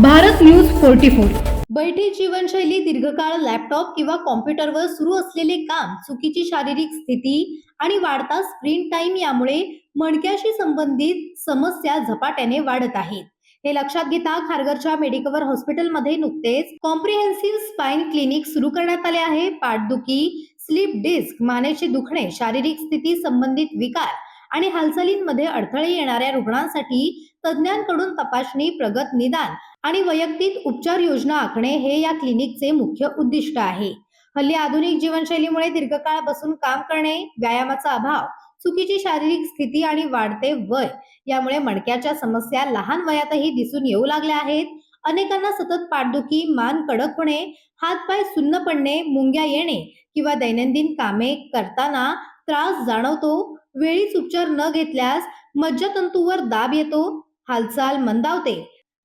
Bharat news 44. बैठी जीवनशैली, दीर्घकाळ लॅपटॉप किंवा कॉम्प्युटरवर सुरू असलेले काम, चुकीची शारीरिक स्थिती आणि वाढता स्क्रीन टाइम यामुळे मणक्याशी संबंधित समस्या झपाट्याने वाढत आहेत. हे लक्षात घेता खारघरच्या मेडिकवर हॉस्पिटलमध्ये नुकतेच कॉम्प्रिहेन्सिव्ह स्पाइन क्लिनिक सुरू करण्यात आले आहे. पाठदुखी, स्लीप डिस्क, मानेचे दुखणे, शारीरिक स्थिती संबंधित विकार आणि हालचालींमध्ये अडथळे येणाऱ्या रुग्णांसाठी तज्ज्ञांकडून तपासणी, प्रगत निदान आणि वैयक्तिक उपचार योजना आखणे हे या क्लिनिकचे मुख्य उद्दिष्ट आहे. हल्ली आधुनिक जीवनशैलीमुळे दीर्घकाळ बसून काम करणे, व्यायामाचा अभाव, चुकीची शारीरिक स्थिती आणि वाढते वय यामुळे मणक्याच्या समस्या लहान वयातही दिसून येऊ लागल्या आहेत. अनेकांना सतत पाठदुखी, मान कडक होणे, हातपाय सुन्न पडणे, मुंग्या येणे किंवा दैनंदिन कामे करताना त्रास जाणवतो. वेळीच उपचार न घेतल्यास मज्जातंतूवर दाब येतो, हालचाल मंदावते,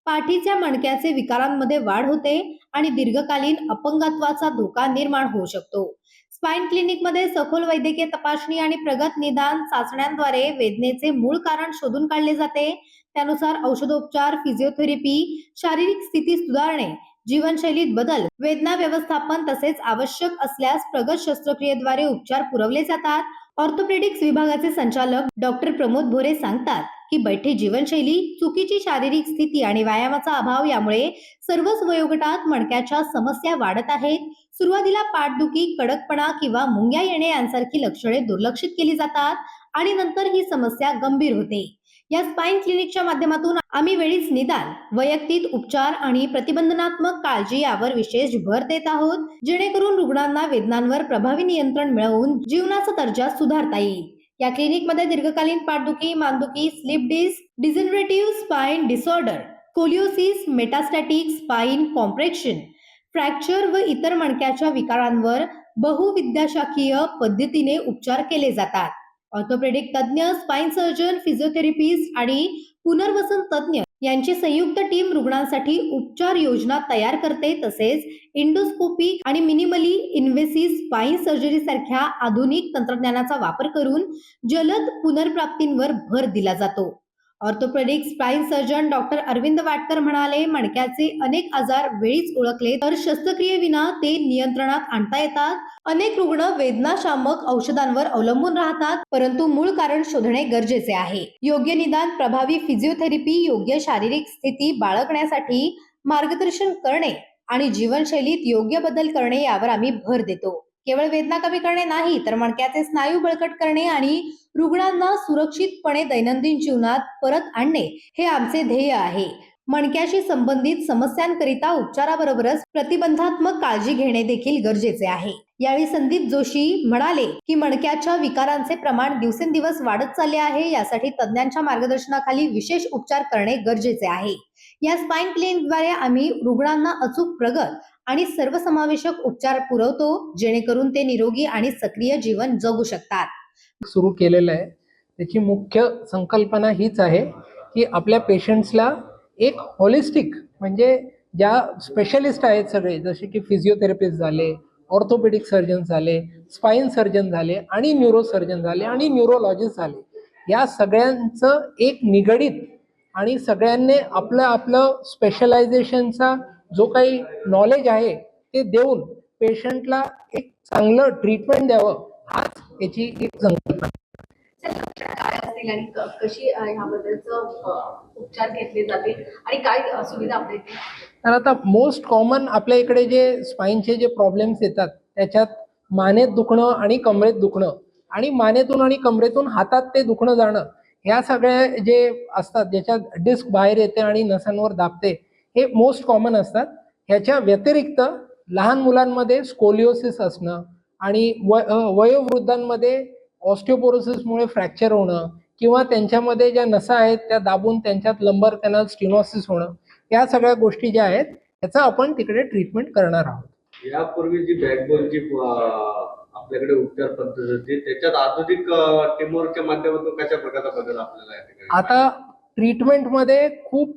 पाठीच्या मणक्याचे विकारांमध्ये वाढ होते आणि दीर्घकालीन अपंगत्वाचा धोका निर्माण होऊ शकतो. स्पाइन क्लिनिकमध्ये सखोल वैद्यकीय तपासणी आणि प्रगत निदान चाचण्यांद्वारे वेदनेचे मूळ कारण शोधून काढले जाते. त्यानुसार औषधोपचार, फिजिओथेरपी, शारीरिक स्थिती सुधारणे, जीवनशैलीत बदल, वेदना व्यवस्थापन तसेच आवश्यक असल्यास प्रगत शस्त्रक्रियेद्वारे उपचार पुरवले जातात. ऑर्थोपेडिक्स विभागाचे संचालक डॉक्टर प्रमोद भोरे सांगतात की बैठी जीवनशैली, चुकीची शारीरिक स्थिती आणि व्यायामाचा अभाव यामुळे सर्वच वयोगटात मणक्याच्या समस्या वाढत आहेत. सुरुवातीला पाठदुखी, कडकपणा किंवा मुंग्या येणे यांसारखी लक्षणे दुर्लक्षित केली जातात आणि नंतर ही समस्या गंभीर होते. या स्पाइन क्लिनिकच्या माध्यमातून आम्ही वेळीच निदान, वैयक्तिक उपचार आणि प्रतिबंधात्मक काळजी यावर विशेष भर देत आहोत, जेणेकरून रुग्णांना वेदनांवर प्रभावी नियंत्रण मिळवून जीवनाचा दर्जा सुधारता येईल. या क्लिनिकमध्ये दीर्घकालीन पाठदुखी, मानदुखी, slip disc, degenerative spine disorder, scoliosis, metastatic spine compression, fracture व इतर मणक्याच्या विकारांवर बहुविद्याशाखीय पद्धतीने उपचार केले जातात. ऑर्थोपेडिक तज्ज्ञ, स्पाइन सर्जन, फिजिओथेरपिस्ट आणि पुनर्वसन तज्ज्ञ यांची संयुक्त टीम रुग्णांसाठी उपचार योजना तयार करते. तसेच एंडोस्कोपी आणि मिनिमली इन्व्हेसिव्ह स्पाइन सर्जरी सारख्या आधुनिक तंत्रज्ञानाचा वापर करून जलद पुनर्प्राप्तींवर भर दिला जातो. Orthopaedic spine surgeon doctor Arvind Watkar म्हणाले, मणक्याचे अनेक आजार वेळीच ओळखले तर शस्त्रक्रियेविना ते नियंत्रणात आणता येतात. अनेक रुग्ण वेदनाशामक औषधांवर अवलंबून राहतात, परंतु मूळ कारण शोधणे गरजेचे आहे. योग्य निदान, प्रभावी फिजिओथेरपी, योग्य शारीरिक स्थिती बाळगण्यासाठी मार्गदर्शन करणे आणि जीवनशैलीत योग्य बदल करणे यावर आम्ही भर देतो. केवळ वेदना कमी करणे नाही तर मणक्याचे स्नायू बळकट करणे आणि रुग्णांना सुरक्षितपणे दैनंदिन जीवनात परत आणणे हे आमचे ध्येय आहे. मणक्याशी संबंधित समस्यांकरिता उपचाराबरोबरच प्रतिबंधात्मक काळजी घेणे देखील गरजेचे आहे. यावेळी संदीप जोशी म्हणाले की मणक्याच्या विकारांचे प्रमाण दिवसेंदिवस वाढत चालले आहे. यासाठी तज्ज्ञांच्या मार्गदर्शनाखाली विशेष उपचार करणे गरजेचे आहे. या स्पाइन क्लिनिकद्वारे आम्ही रुग्णांना अचूक, प्रगत आणि सर्वसमावेशक उपचार पुरवतो, जेणेकरून ते निरोगी आणि सक्रिय जीवन जगू शकतात. सुरू केलेलं आहे. त्याची मुख्य संकल्पना हीच आहे की आपल्या पेशंट्सला एक होलिस्टिक, म्हणजे ज्या स्पेशलिस्ट आहेत सगळे, जसे की फिजिओथेरपिस्ट झाले, ऑर्थोपेडिक सर्जन झाले, स्पाइन सर्जन झाले आणि न्यूरो सर्जन झाले आणि न्यूरोलॉजिस्ट झाले, या सगळ्यांचं एक निगडीत आणि सगळ्यांनी आपलं आपलं स्पेशलायझेशनचा जो काही नॉलेज आहे ते देऊन पेशंटला एक चांगलं ट्रीटमेंट द्यावं, हाच याची एक संकल्पना. काय असतील आणि कशी ह्याबद्दलचं उपचार घेतले जातील आणि काय सुविधा आपल्या इथे? तर आता मोस्ट कॉमन आपल्या इकडे जे स्पाइनचे जे प्रॉब्लेम्स येतात त्याच्यात मानेत दुखणं आणि कमरेत दुखणं आणि मानेतून आणि कमरेतून हातात ते दुखणं जाणं, ह्या सगळ्या जे असतात ज्याच्यात डिस्क बाहेर येते आणि नसांवर दाबते, हे मोस्ट कॉमन असतात. ह्याच्या व्यतिरिक्त लहान मुलांमध्ये स्कोलियोसिस असणं आणि वयोवृद्धांमध्ये ऑस्टिओपोरोसिसमुळे फ्रॅक्चर होणं किंवा त्यांच्यामध्ये ज्या नसा आहेत त्या दाबून त्यांच्यात लंबर कॅनल स्टिनोसिस होणं, या सगळ्या गोष्टी ज्या आहेत त्याचा आपण तिकडे ट्रीटमेंट करणार आहोत. यापूर्वी जी बॅकबोनची आपल्याकडे उपचार पद्धत होती, त्याच्यात आधुनिक टीमवर्कच्या माध्यमातून कशा प्रकारचा बदल आपल्याला आता ट्रीटमेंटमध्ये खूप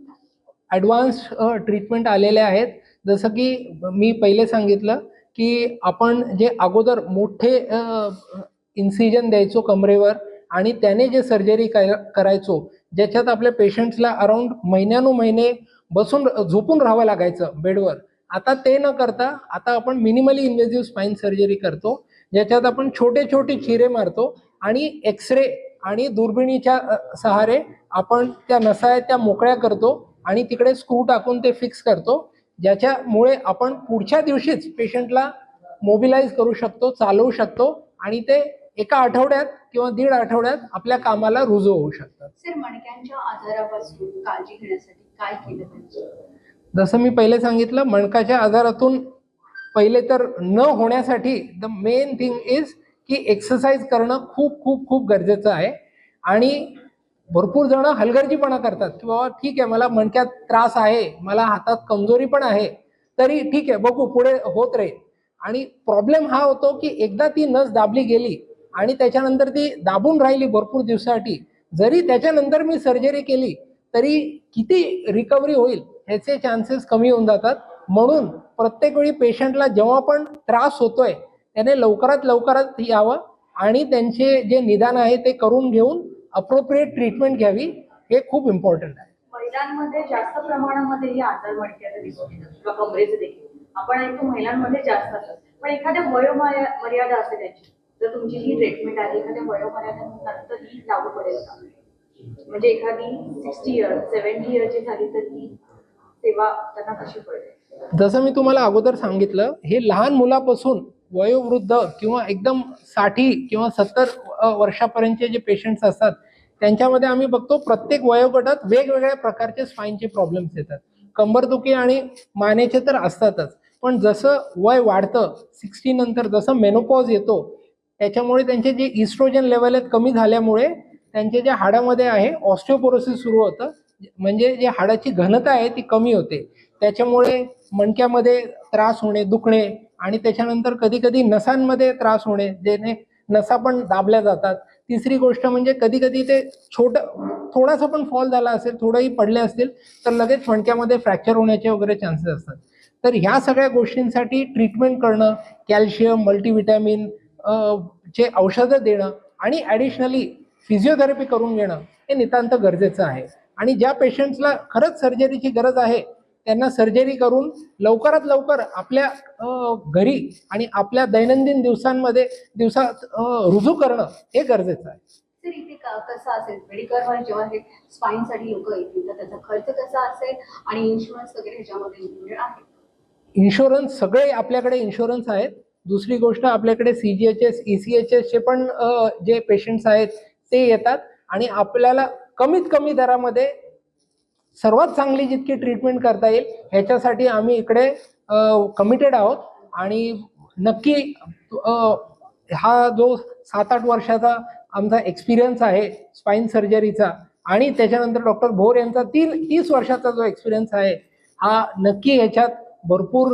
ॲडव्हान्स ट्रीटमेंट आलेले आहेत. जसं की मी पहिले सांगितलं की आपण जे अगोदर मोठे इन्सिजन द्यायचो कमरेवर आणि त्याने जे सर्जरी करायचो, ज्याच्यात आपल्या पेशंट्सला अराउंड महिन्यानुमहिने बसून झोपून राहावं लागायचं बेडवर. आता ते न करता आता आपण मिनिमली इन्व्हेसिव्ह स्पाइन सर्जरी करतो, ज्याच्यात आपण छोटे छोटे चिरे मारतो आणि एक्सरे आणि दुर्बिणीच्या सहारे आपण त्या नसा आहेत त्या मोकळ्या करतो आणि तिकडे स्क्रू टाकून ते फिक्स करतो, ज्याच्यामुळे आपण पुढच्या दिवशीच पेशंटला मोबिलाइज करू शकतो, चालवू शकतो आणि ते एका आठवड्यात किंवा 1.5 आठवड्यात आपल्या कामाला रुजू होऊ शकतात. सर, मणक्यांच्या आजारापासून काळजी घेण्यासाठी काय केलं पाहिजे? जसं मी पहिले सांगितलं, मणकाच्या आजारातून पहिले तर न होण्यासाठी द मेन थिंग इज की एक्सरसाइज करणं खूप खूप खूप गरजेचं आहे. आणि भरपूर जण हलगर्जीपणा करतात की बाबा ठीक आहे, मला मणक्यात त्रास आहे, मला हातात कमजोरी पण आहे, तरी ठीक आहे बघू पुढे होत राहील. आणि प्रॉब्लेम हा होतो की एकदा ती नस दाबली गेली आणि त्याच्यानंतर ती दाबून राहिली भरपूर दिवसासाठी, जरी त्याच्यानंतर मी सर्जरी केली तरी किती रिकव्हरी होईल ह्याचे चान्सेस कमी होऊन जातात. म्हणून प्रत्येक वेळी पेशंटला जेव्हा पण त्रास होतोय त्याने लवकरात यावं आणि त्यांचे जे निदान आहे ते करून घेऊन अप्रोप्रिएट ट्रीटमेंट घ्यावी, हे खूप इम्पॉर्टंट आहे. महिलांमध्ये जास्त प्रमाणामध्ये हे आजार मणक्याचे दिसून येतात किंवा कमरेचे देखील. आपण ऐकतो महिलांमध्ये जास्त असतात, पण एखाद्या वयोमर्यादा असते त्याची. जर तुमची ही ट्रीटमेंट आहे एखाद्या वयोमर्यादेनंतर ही लागू पडेल का? म्हणजे एखादी 60 इयर्स 70 इयरची झाली तर ही सेवा त्यांना कशी पडेल? जसं मी तुम्हाला अगोदर सांगितलं, हे लहान मुलापासून वयोवृद्ध किंवा एकदम 60 किंवा 70 वर्षापर्यंतचे जे पेशंट्स असतात त्यांच्यामध्ये आम्ही बघतो प्रत्येक वयोगटात वेगवेगळ्या प्रकारचे स्पाईनचे प्रॉब्लेम्स येतात. कंबरदुखी आणि मानेचे तर असतातच, पण जसं वय वाढतं 60 नंतर, जसं मेनोपॉज येतो, त्याच्यामुळे त्यांचे जे इस्ट्रोजन लेवल आहेत कमी झाल्यामुळे त्यांचे जे हाडामध्ये आहे ऑस्टिओपोरोसिस सुरू होतं, म्हणजे जे हाडाची घनता आहे ती कमी होते. त्याच्यामुळे मणक्यामध्ये त्रास होणे, दुखणे आणि त्याच्यानंतर कधी कधी नसांमध्ये त्रास होणे, ज्याने नसा पण दाबल्या जातात. तिसरी गोष्ट म्हणजे कधी कधी ते थोडासा पण फॉल झाला असेल, थोडंही पडले असतील तर लगेच मणक्यामध्ये फ्रॅक्चर होण्याचे वगैरे चान्सेस असतात. तर ह्या सगळ्या गोष्टींसाठी ट्रीटमेंट करणं, कॅल्शियम, मल्टीव्हिटॅमिन चे औषधं देणं आणि ॲडिशनली फिजिओथेरपी करून घेणं हे नितांत गरजेचं आहे. आणि ज्या पेशंट्सला खरंच सर्जरीची गरज आहे त्यांना सर्जरी करून लवकरात लवकर आपल्या घरी आणि आपल्या दैनंदिन दिवसात रुजू करणं हे गरजेचं आहे. सर, इथे कसं असेल मेडिकलवर जेव्हा हे स्पाईनसाठी लोक येतील तर त्याचा खर्च कसा असेल आणि इन्शुरन्स वगैरे ह्याच्यामध्ये इन्क्लुडेड आहे? इन्शुरन्स सगळे आपल्याकडे इन्शुरन्स आहेत. दुसरी गोष्ट आपल्याकडे CGHS, ECHS चे पण जे पेशंट्स आहेत ते येतात आणि आपल्याला कमीत कमी दरामध्ये सर्वात चांगली जितकी ट्रीटमेंट करता येईल ह्याच्यासाठी आम्ही इकडे कमिटेड आहोत. आणि नक्की हा जो 7-8 वर्षाचा आमचा एक्सपिरियन्स आहे स्पाईन सर्जरीचा आणि त्याच्यानंतर डॉक्टर भोर यांचा 30 वर्षाचा जो एक्सपिरियन्स आहे, हा नक्की ह्याच्यात भरपूर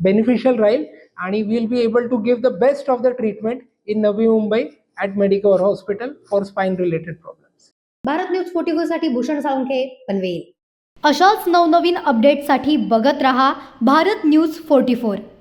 बेनिफिशियल राहील आणि will be able to give the best of the treatment in Navi Mumbai at Medicover hospital for spine related problems. Bharat news 44 साठी भूषण साळुंखे, पनवेल. अशाच नवनवीन अपडेटसाठी बघत रहा भारत न्यूज 44.